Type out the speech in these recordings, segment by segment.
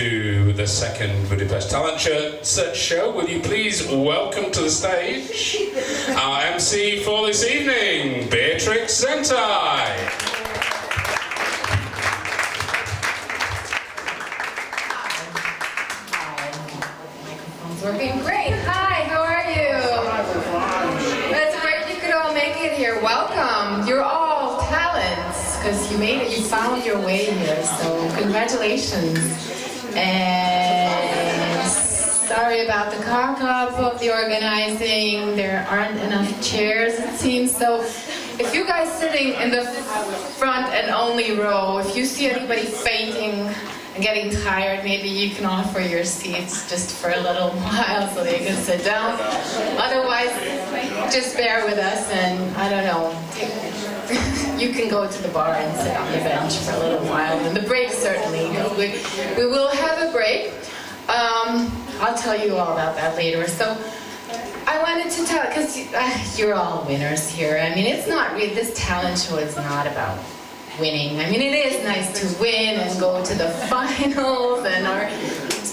to the second Budapest Talent Search Show. Will you please welcome to the stage our MC for this evening, Beatrix Zentai. Microphone's working great. Hi, how are you? That's great you could all make it here. Welcome. You're all talents because you made it. You found your way here. So congratulations. And sorry about the cock-up of the organizing. There aren't enough chairs, it seems. So if you guys sitting in the front and only row, if you see anybody fainting and getting tired, maybe you can offer your seats just for a little while so they can sit down. Otherwise, just bear with us and, I don't know, you can go to the bar and sit on the bench for a little while. And the break, certainly. We will have a break. I'll tell you all about that later. So I wanted to tell, because you're all winners here. I mean, it's not really, this talent show is not about winning. I mean, it is nice to win and go to the finals, and our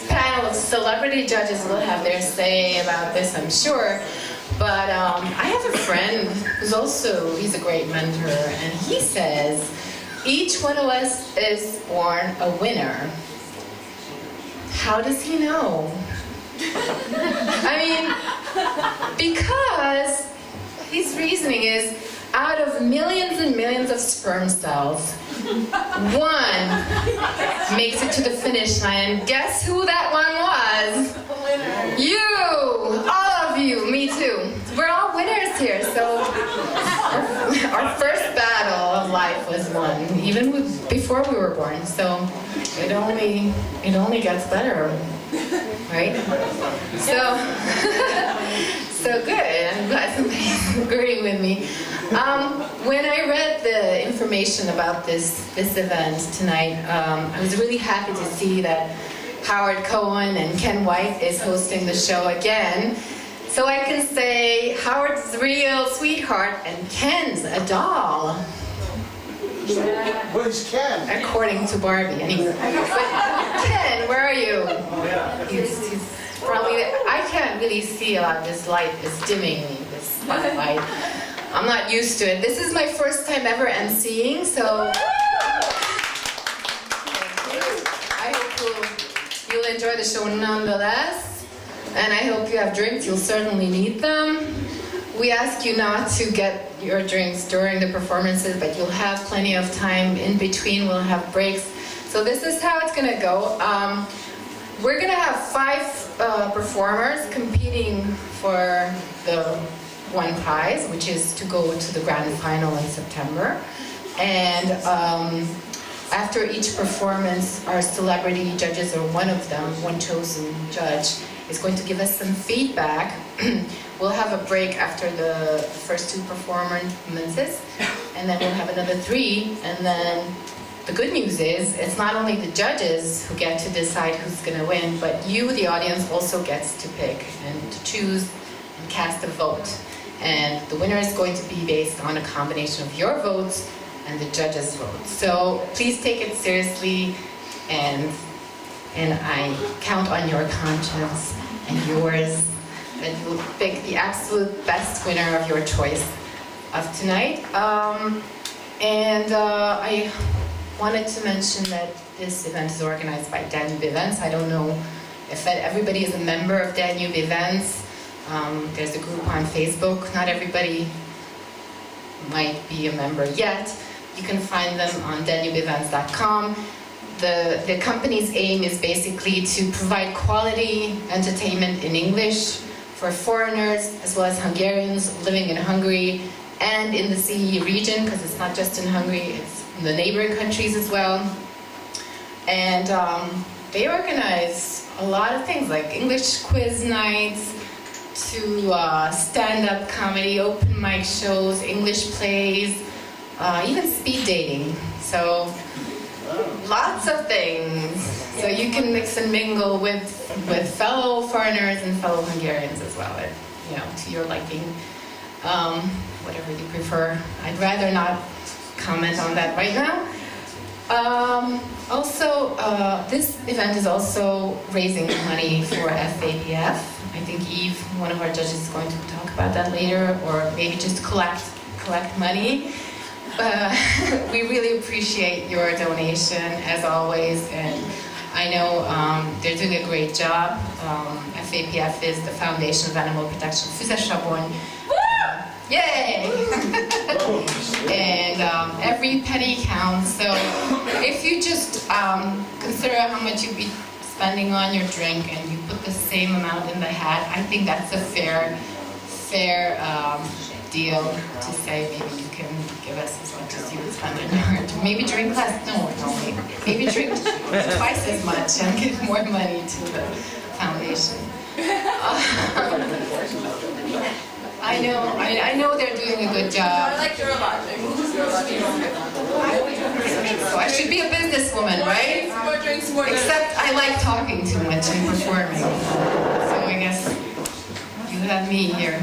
panel of celebrity judges will have their say about this, I'm sure. But I have a friend who's also, he's a great mentor, and he says, each one of us is born a winner. How does he know? I mean, because his reasoning is, out of millions and millions of sperm cells, one makes it to the finish line. And guess who that one was? You! All of you, me too. We're all winners here, so our first battle of life was won, even before we were born, so it only gets better, right? So good, I'm glad somebody's agreeing with me. When I read the information about this event tonight, I was really happy to see that Howard Cohen and Ken White is hosting the show again. So I can say Howard's a real sweetheart and Ken's a doll. Where's Ken? According to Barbie, anyway. But Ken, where are you? He's probably, I can't really see a lot of this light, this dimming, this spotlight. I'm not used to it. This is my first time ever emceeing, so I hope you'll enjoy the show nonetheless. And I hope you have drinks. You'll certainly need them. We ask you not to get your drinks during the performances, but you'll have plenty of time in between. We'll have breaks. So this is how it's going to go. We're going to have 5 performers competing for the one prize, which is to go to the grand final in September. And after each performance, our celebrity judges, or one of them, one chosen judge, is going to give us some feedback. We'll have a break after the first 2 performances, and then we'll have another 3, and then the good news is, it's not only the judges who get to decide who's going to win, but you, the audience, also gets to pick and to choose and cast a vote. And the winner is going to be based on a combination of your votes and the judges' votes. So please take it seriously, and I count on your conscience and yours that you'll pick the absolute best winner of your choice of tonight. I wanted to mention that this event is organized by Danube Events. I don't know if everybody is a member of Danube Events. There's a group on Facebook. Not everybody might be a member yet. You can find them on danubeevents.com. The company's aim is basically to provide quality entertainment in English for foreigners as well as Hungarians living in Hungary and in the CE region, because it's not just in Hungary, it's in the neighboring countries as well. And they organize a lot of things like English quiz nights, to stand-up comedy, open mic shows, English plays, even speed dating. So lots of things. So you can mix and mingle with fellow foreigners and fellow Hungarians as well, to your liking, whatever you prefer. I'd rather not comment on that right now. This event is also raising money for FAPF. I think Eve, one of our judges, is going to talk about that later, or maybe just collect money. We really appreciate your donation, as always, and I know they're doing a great job. FAPF is the Foundation of Animal Protection. Füzesabony. Yay! And every penny counts. So if you just consider how much you'd be spending on your drink and you put the same amount in the hat, I think that's a fair deal to say maybe you can give us as much as you would spend on your drink. Maybe drink less. No, maybe drink twice as much and give more money to the foundation. I know they're doing a good job. I like your logic. So I should be a businesswoman, right? More drinks, more drinks. Except I like talking too much and performing. So I guess you have me here.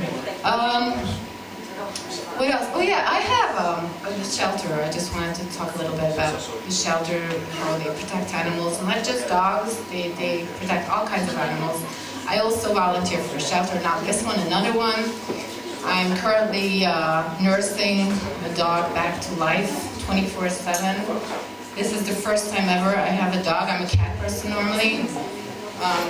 What else? Oh yeah, I have a shelter. I just wanted to talk a little bit about the shelter, how they protect animals, not just dogs. They protect all kinds of animals. I also volunteer for a shelter, not this one, another one. I'm currently nursing a dog back to life 24/7. This is the first time ever I have a dog. I'm a cat person normally.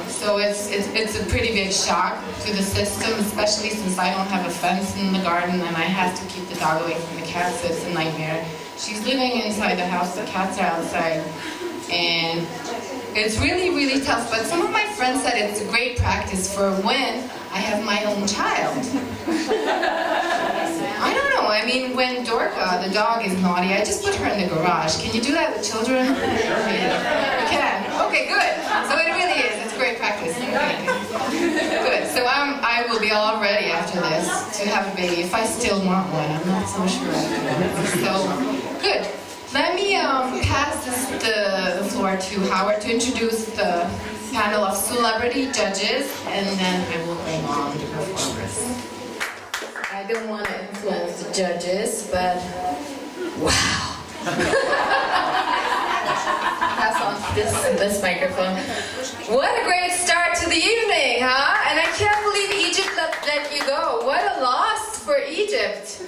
So it's a pretty big shock to the system, especially since I don't have a fence in the garden and I have to keep the dog away from the cats, so it's a nightmare. She's living inside the house, the cats are outside, and it's really, really tough. But some of my friends said it's a great practice for when I have my own child. I don't know, I mean, when Dorka, the dog, is naughty, I just put her in the garage. Can you do that with children? You can. Okay, good. So it really is. It's great practice. Okay. Good. So I will be all ready after this to have a baby, if I still want one. I'm not so sure. So, good. Let me pass the floor to Howard to introduce the panel of celebrity judges, and then I will bring on the performers. I don't want to influence the judges, but wow. Pass on this microphone. What a great start to the evening, huh? And I can't believe Egypt let you go. What a loss for Egypt.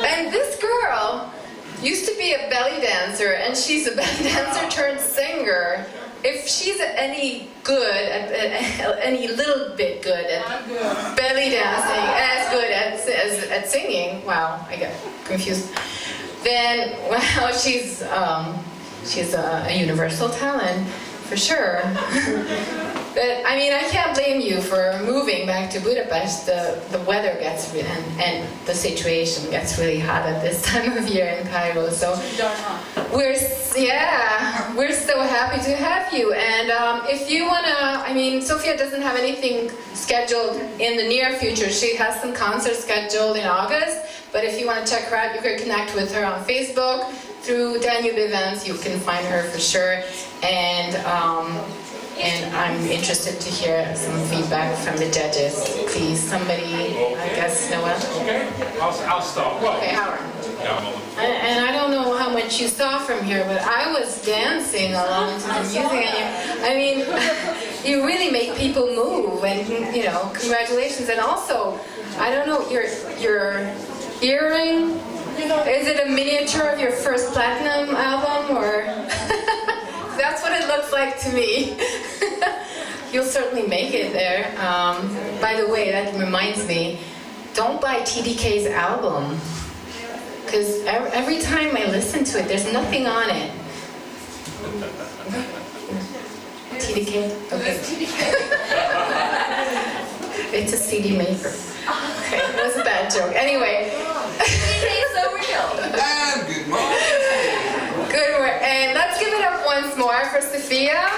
And this girl used to be a belly dancer, and she's a belly dancer turned singer. If she's any good, any little bit good at belly dancing, as good at singing, wow, I got confused. Then, well, she's a universal talent for sure. But I mean, I can't blame you for moving back to Budapest. The weather gets and the situation gets really hot at this time of year in Cairo. So we're so happy to have you. And if you wanna, I mean, Sofia doesn't have anything scheduled in the near future. She has some concerts scheduled in August. But if you want to check her out, you can connect with her on Facebook through Danube Events. You can find her for sure. And I'm interested to hear some feedback from the judges. Please, somebody, I guess, Noah? Okay, I'll start. Well, Okay, Howard. yeah, And I don't know how much you saw from here, but I was dancing along to the music. And I mean, you really make people move, and you know, congratulations. And also, I don't know, your earring, is it a miniature of your first platinum album, or? That's what it looks like to me. You'll certainly make it there. By the way, that reminds me, don't buy TDK's album. Because every time I listen to it, there's nothing on it. TDK? Okay. It's a CD maker. Okay, that was a bad joke. Anyway. TDK's so real. And good morning. Good work. And let's give it up once more for Sophia.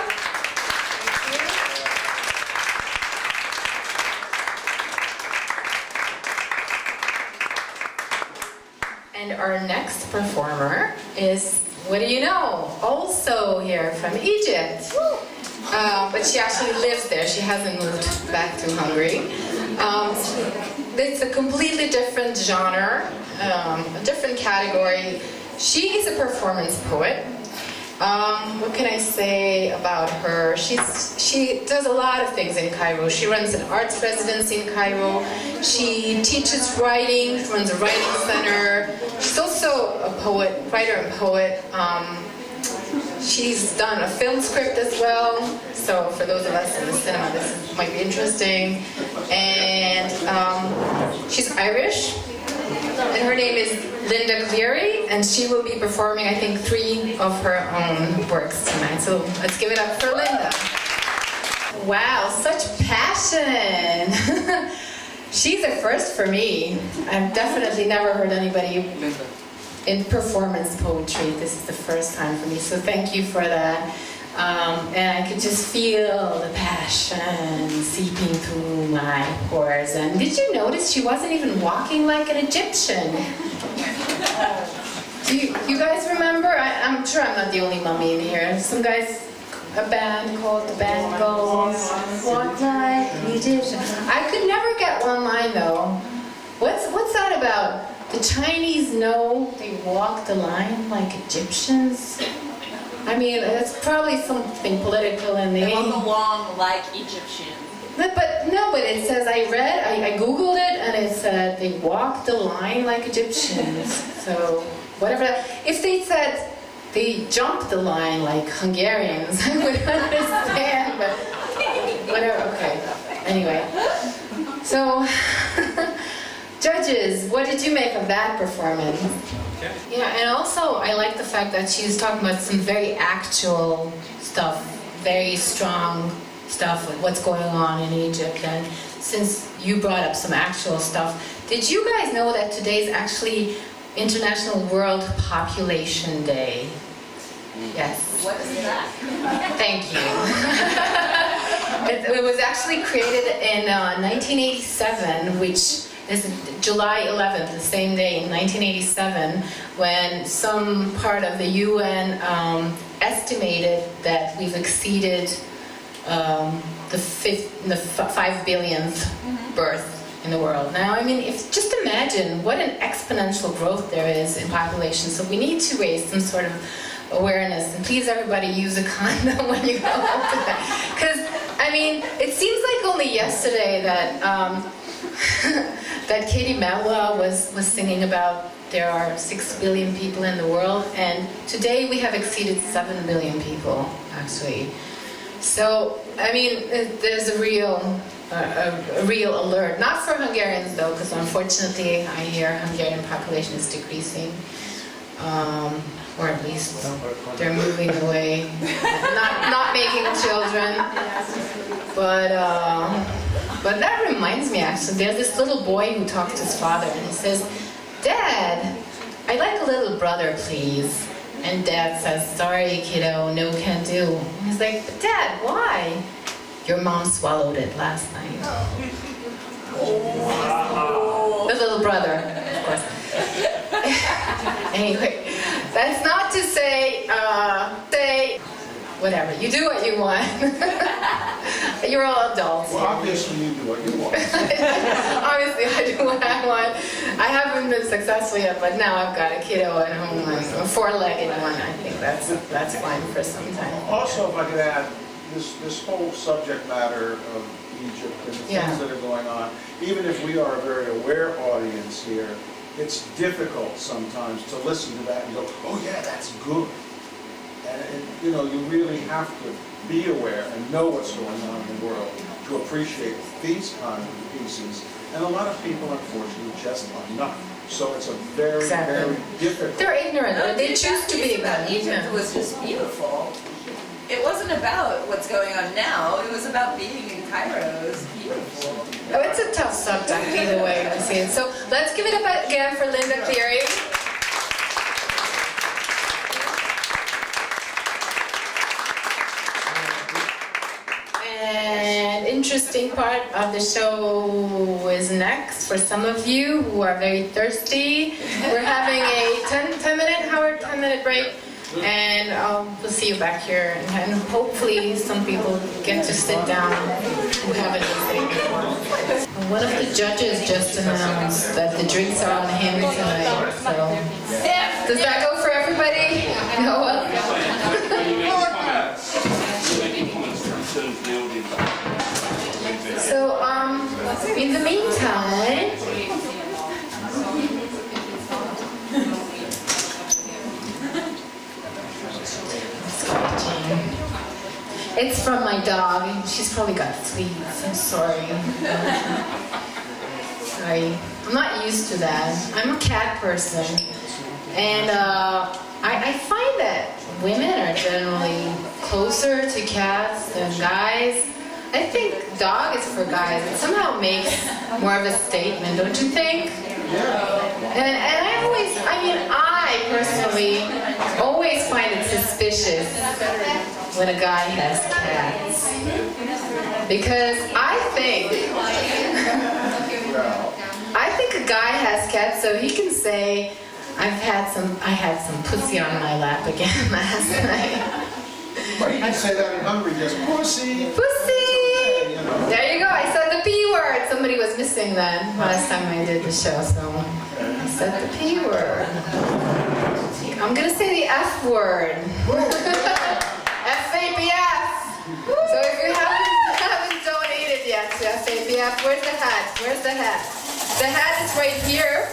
And our next performer is, what do you know, also here from Egypt. But she actually lives there. She hasn't moved back to Hungary. It's a completely different genre, a different category. She is a performance poet, What can I say about her? She does a lot of things in Cairo. She runs an arts residency in Cairo. She teaches writing, runs a writing center. She's also a poet, writer and poet. She's done a film script as well. So for those of us in the cinema, this might be interesting. And she's Irish. And her name is Linda Cleary, and she will be performing, I think, 3 of her own works tonight. So let's give it up for Linda. Wow, such passion. She's a first for me. I've definitely never heard anybody in performance poetry. This is the first time for me, so thank you for that. And I could just feel the passion seeping through my pores. And did you notice she wasn't even walking like an Egyptian? Do you guys remember? I'm sure I'm not the only mummy in here. Some guys, a band called the Bangles, walk like an Egyptian. I could never get one line though. What's that about? The Chinese know they walk the line like Egyptians? I mean, it's probably something political in the They walk along like Egyptians. But it says, I Googled it, and it said they walk the line like Egyptians. So, whatever. If they said they jump the line like Hungarians, I would understand, but whatever, okay. Anyway. So, judges, what did you make of that performance? Yeah, and also I like the fact that she was talking about some very actual stuff, very strong stuff, like what's going on in Egypt. And since you brought up some actual stuff, did you guys know that today is actually International World Population Day? Yes. What is that? Thank you. It was actually created in 1987, which is July 11th, the same day in 1987, when some part of the UN estimated that we've exceeded the 5 billionth birth in the world. Now, I mean, just imagine what an exponential growth there is in population. So we need to raise some sort of awareness, and please everybody use a condom when you go up to that. Because, I mean, it seems like only yesterday that that Katie Melua was singing about there are 6 billion people in the world, and today we have exceeded 7 billion people, actually. So, I mean, there's a real alert. Not for Hungarians, though, because unfortunately I hear Hungarian population is decreasing. Or at least they're moving away, not making children. But that reminds me, actually, there's this little boy who talks to his father, and he says, "Dad, I'd like a little brother, please." And Dad says, "Sorry, kiddo, no can do." And he's like, "But Dad, why?" "Your mom swallowed it last night." The little brother, of course. Anyway, that's not to say, whatever, you do what you want. You're all adults. Well, obviously you do what you want. Obviously I do what I want. I haven't been successful yet, but now I've got a kiddo at home, like a 4-legged one. I think that's fine for some time. Also, if I could add, this whole subject matter of Egypt and the things that are going on, even if we are a very aware audience here, it's difficult sometimes to listen to that and go, "Oh yeah, that's good." And you know, you really have to be aware and know what's going on in the world to appreciate these kind of pieces. And a lot of people, unfortunately, just are not. So it's a very, very difficult. They're ignorant. No, They choose to be about ignorant. Egypt was just beautiful. It wasn't about what's going on now. It was about being in Cairo. It was beautiful. Oh, it's a tough subject either way I see it. So let's give it up again for Linda Cleary. And interesting part of the show is next. For some of you who are very thirsty, we're having a 10-minute break. And we'll see you back here, and hopefully some people get to sit down who haven't been before. One of the judges just announced that the drinks are on him tonight, so does that go for everybody? Noah? So, in the meantime, it's from my dog. She's probably got fleas. I'm sorry. Sorry. I'm not used to that. I'm a cat person. And I find that women are generally closer to cats than guys. I think dog is for guys. It somehow makes more of a statement, don't you think? And I personally always find it suspicious when a guy has cats. Because I think a guy has cats so he can say, I had some pussy on my lap again last night. But you can say that in Hungary, just pussy. Pussy! There you go, I said the P word. Somebody was missing that last time I did the show, so I said the P word. I'm gonna say the F word. FABF! So if you haven't donated yet to FABF, where's the hat? Where's the hat? The hat is right here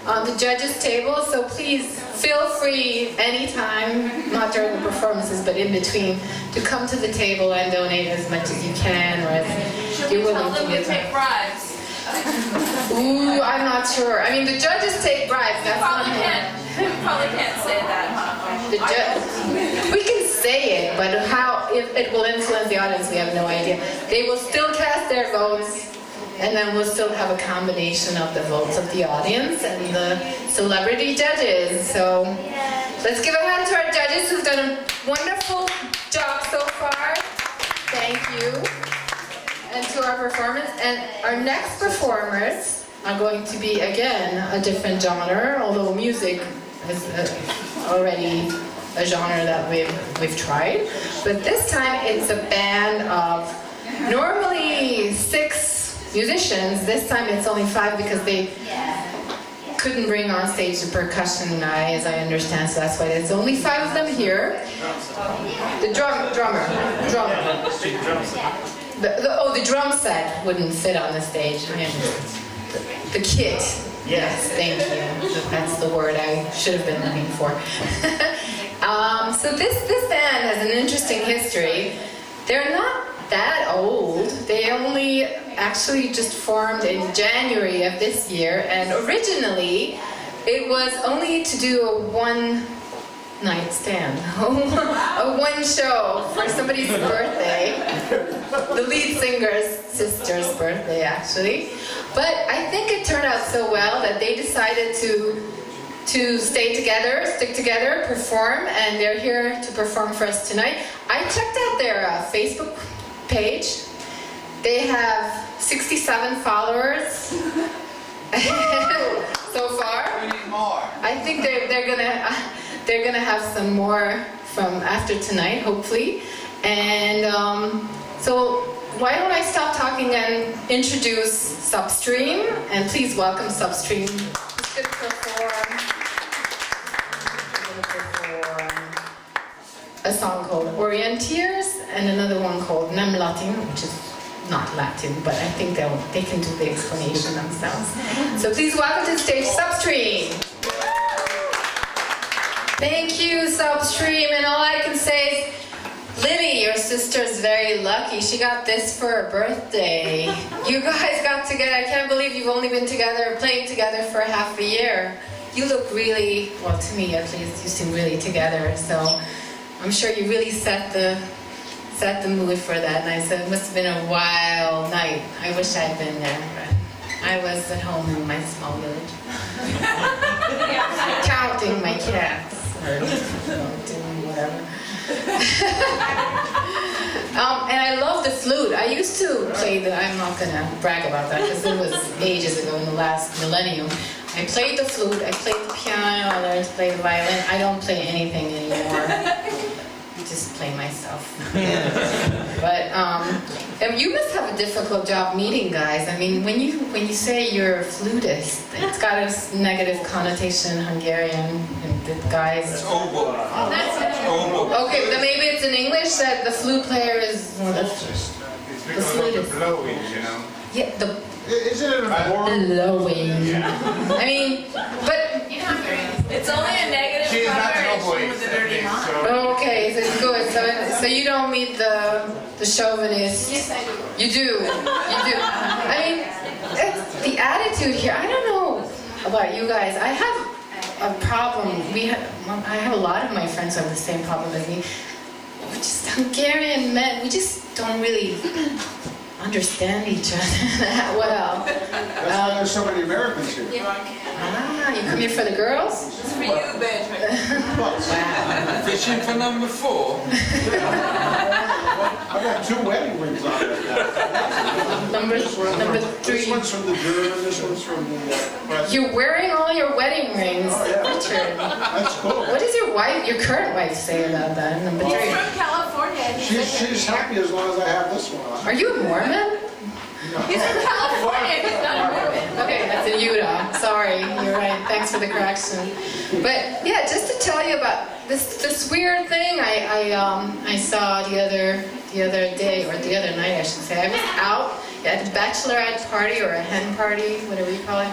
on the judges' table, so please feel free anytime, not during the performances, but in between, to come to the table and donate as much as you can, or as you're willing to give. Take bribes. Ooh, I'm not sure. I mean, the judges take bribes. That's one thing. We probably can't say that, huh? We can say it, but how if it will influence the audience, we have no idea. They will still cast their votes, and then we'll still have a combination of the votes of the audience and the celebrity judges. So let's give a hand to our judges who've done a wonderful job so far. Thank you. And to our performers. And our next performers are going to be, again, a different genre, although music is already a genre that we've tried. But this time it's a band of normally 6 musicians. This time it's only 5 because they couldn't bring on stage the percussion guy, as I understand, so that's why there's only 5 of them here. The drummer. The drum set wouldn't fit on the stage. The kit. Yes, thank you. That's the word I should have been looking for. So this band has an interesting history. They're not that old. They only actually just formed in January of this year, and originally it was only to do a one-night stand, a one show for somebody's birthday, the lead singer's sister's birthday actually. But I think it turned out so well that they decided to stay together, stick together, perform, and they're here to perform for us tonight. I checked out their Facebook page. They have 67 followers so far. We need more. I think they're gonna have some more from after tonight, hopefully. And so why don't I stop talking and introduce Substream, and please welcome Substream. Who's gonna perform a song called Orienteers and another one called Nem Latin, which is not Latin, but I think they can do the explanation themselves. So please welcome to the stage Substream. Thank you, Substream, and all I can say is, Lily, your sister's very lucky. She got this for her birthday. You guys got together. I can't believe you've only been together, playing together for half a year. You look really, well, to me at least, you seem really together. So I'm sure you really set the mood for that night. So it must have been a wild night. I wish I'd been there, but I was at home in my small village, counting my cats or doing whatever. And I love the flute. I used to play I'm not gonna brag about that because it was ages ago in the last millennium. I played the flute, I played the piano, I learned to play the violin. I don't play anything anymore. I just play myself. But and you must have a difficult job meeting guys. I mean, when you say you're a flutist, it's got a negative connotation in Hungarian, and the guys. Oboe. Okay, then maybe it's in English that the flute player is. It's because of the blowing, you know. Yeah, the Isn't it important? blowing. I mean, but It's only a negative She's not an connotation with a dirty oboist, mind. so okay, so it's good. So you don't meet the chauvinist. Yes, I do. You do. You do. I mean, it's the attitude here. I don't know about you guys. I have a problem. I have a lot of my friends who have the same problem as me. We're just Hungarian men. We just don't really understand each other that well. That's why there's so many Americans here. You come here for the girls? It's for you, Beatrix. fishing for number 4. I've got 2 wedding rings on right now. Number This 3. one's from the German, this one's from the president. You're wearing all your wedding rings, Oh, yeah. Richard. That's cool. What does your current wife say about that? Number He's 3. from California. She's happy as long as I have this one on. Are you a Mormon? He's from California. He's not a Mormon. Okay, that's in Utah. Sorry, you're right. Thanks for the correction. But yeah, just to tell you about this weird thing I saw the other day, or the other night I should say. I was out at a bachelorette party or a hen party, whatever you call it,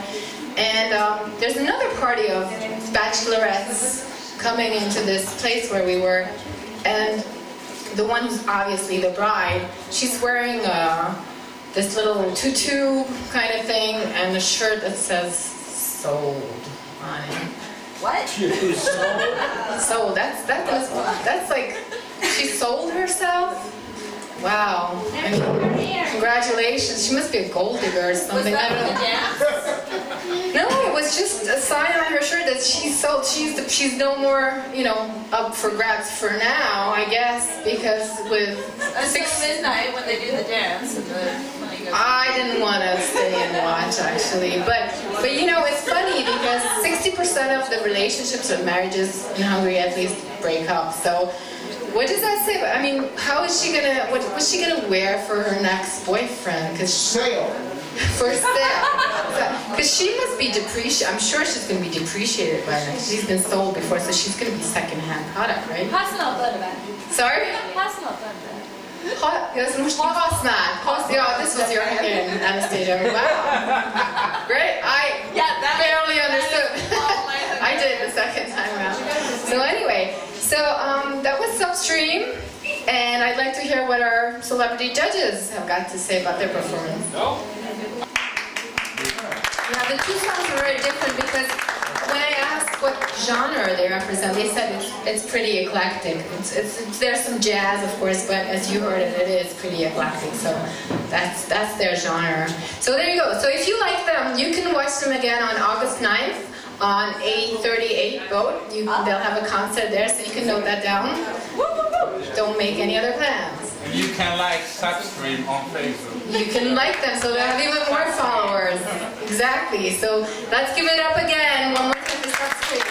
and there's another party of bachelorettes coming into this place where we were, and the one who's obviously the bride, she's wearing this little tutu kind of thing and a shirt that says "sold" on it. What? So that's like she sold herself. Wow. I mean, congratulations. She must be a gold digger or Was something. I that don't for the know. dance? No, it was just a sign on her shirt that she's sold. She's no more, up for grabs for now, I guess, because with Until midnight when they do the dance and the money goes. I didn't want to stay and watch actually, but it's funny because 60% of the relationships or marriages in Hungary at least break up. So what does that say? I mean, how is she gonna? What's she gonna wear for her next boyfriend? Because Sale. for sale, because she must be depreciated. I'm sure she's gonna be depreciated by now. She's been sold before, so she's gonna be secondhand product, right? Használtad be? Sorry. Használtad be? Ez most használt. Yeah, this was your Hungarian Anastasia. Wow. Great. I barely understood. I did the second time around. So anyway, that was Substream, and I'd like to hear what our celebrity judges have got to say about their performance. Yeah, the 2 songs are very different because when I asked what genre they represent, they said it's pretty eclectic. There's some jazz, of course, but as you heard it is pretty eclectic. So that's their genre. So there you go. So if you like them, you can watch them again on August 9th on 838 boat. They'll have a concert there, so you can note that down. Don't make any other plans. You can like Substream on Facebook. You can like them, so they'll have even more followers. Exactly. So let's give it up again. One more time for Substream.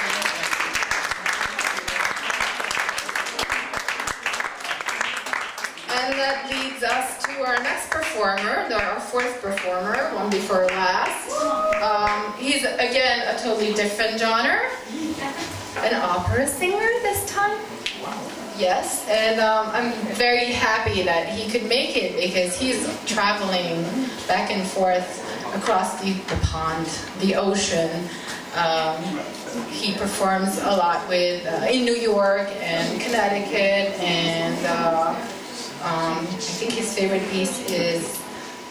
And that leads us to our next performer, our 4th performer, one before last. He's, again, a totally different genre. An opera singer this time. Yes, and I'm very happy that he could make it because he's traveling back and forth across the pond, the ocean. He performs a lot in New York and Connecticut, and I think his favorite piece is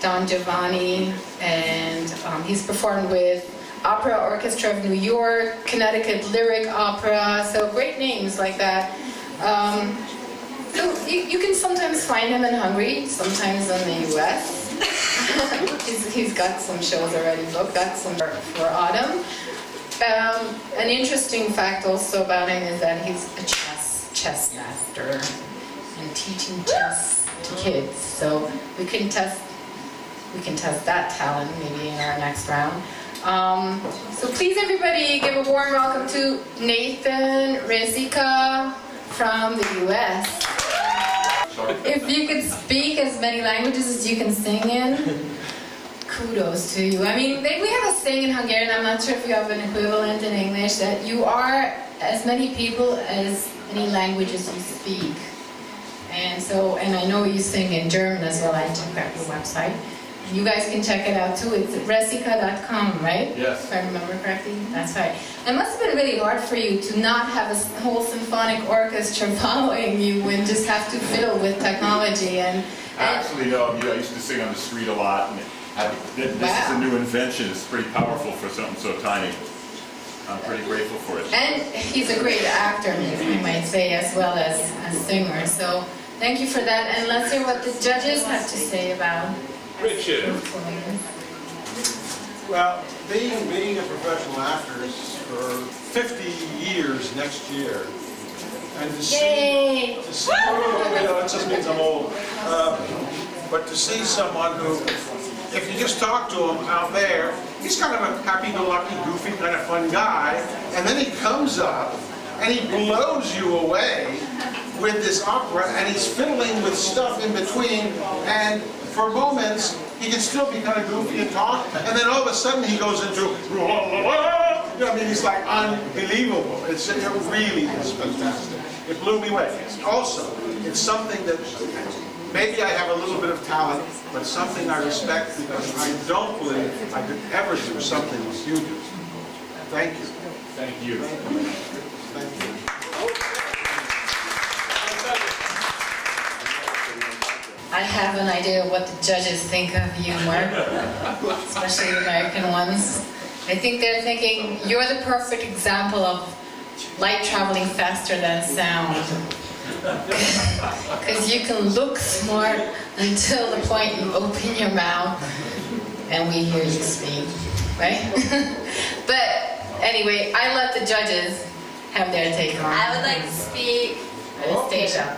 Don Giovanni, and he's performed with Opera Orchestra of New York, Connecticut Lyric Opera, so great names like that. So you can sometimes find him in Hungary, sometimes in the US. He's got some shows already booked, got some for autumn. An interesting fact also about him is that he's a chess master and teaching chess to kids. So we can test that talent maybe in our next round. So please everybody give a warm welcome to Nathan Rezika from the US. If you could speak as many languages as you can sing in, kudos to you. I mean, we have a saying in Hungarian, I'm not sure if you have an equivalent in English, that you are as many people as any languages you speak. And so, and I know you sing in German as well. I checked out your website. You guys can check it out too. It's resika.com, right? Yes. If I remember correctly, that's right. It must have been really hard for you to not have a whole symphonic orchestra following you and just have to fiddle with technology and Actually, no. I used to sing on the street a lot, and this is a new invention. It's pretty powerful for something so tiny. I'm pretty grateful for it. And he's a great actor, we might say, as well as a singer. So thank you for that. And let's hear what the judges have to say about Richard. Well, being a professional actor for 50 years next year, and to see, Yay! it just means I'm old. But to see someone who, if you just talk to him out there, he's kind of a happy-go-lucky, goofy, kind of fun guy, and then he comes up and he blows you away with this opera, and he's fiddling with stuff in between, and for moments he can still be kind of goofy and talk, and then all of a sudden he goes into, I mean, he's like unbelievable. It really is fantastic. It blew me away. Also, it's something that maybe I have a little bit of talent, but something I respect because I don't believe I could ever do something as you do. Thank you. Thank you. Thank you. I have an idea of what the judges think of you, Mark, especially the American ones. I think they're thinking you're the perfect example of light traveling faster than sound. Because you can look smart until the point you open your mouth and we hear you speak, right? But anyway, I let the judges have their take on it. I would like to speak. Anastasia.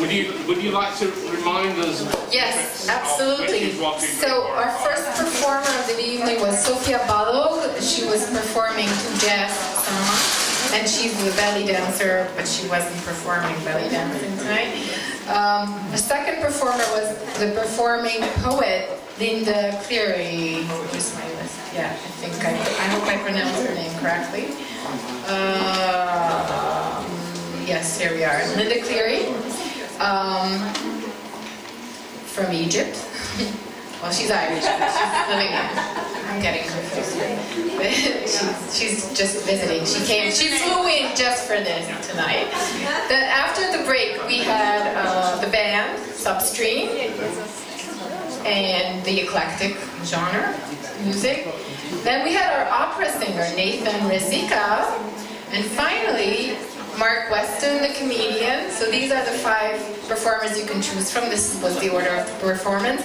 Would you like to remind us? Yes, absolutely. So our first performer of the evening was Sofia Balog. She was performing two jazz songs, and she's the belly dancer, but she wasn't performing belly dancing tonight. The second performer was the performing poet, Linda Cleary. Where's my list? Yeah, I hope I pronounced her name correctly. Yes, here we are. Linda Cleary, from Egypt. Well, she's Irish, but she's living in. I'm getting confused here. She's just visiting. She flew in just for this tonight. Then after the break, we had the band, Substream, and the eclectic genre music. Then we had our opera singer, Nathan Resika, and finally, Mark Weston, the comedian. So these are the 5 performers you can choose from. This was the order of the performance.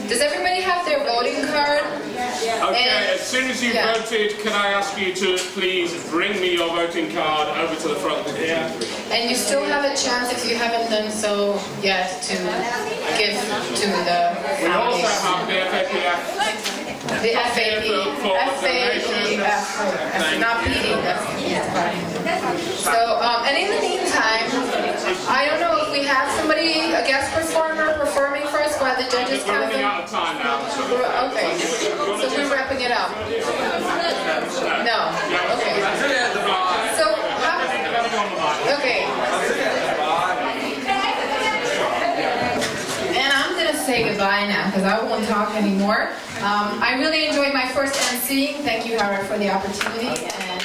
Does everybody have their voting card? Okay, as soon as you've voted, can I ask you to please bring me your voting card over to the front here? And you still have a chance, if you haven't done so yet, to give to the We also foundation. have the FAPF. The FAPF, not PDF. So, and in the meantime, I don't know if we have somebody, a guest performer performing for us while the judges We're count running them. out of time now. Okay, so we're wrapping it up. No, okay. So, okay. And I'm gonna say goodbye now because I won't talk anymore. I really enjoyed my first emceeing. Thank you, Howard, for the opportunity. And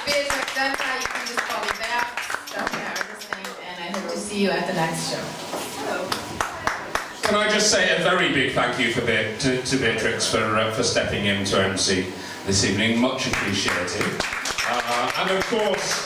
Beax, you can just call me back. That's Howard's name, and I hope to see you at the next show. Can I just say a very big thank you to Beatrix for stepping in to MC this evening. Much appreciated. And of course,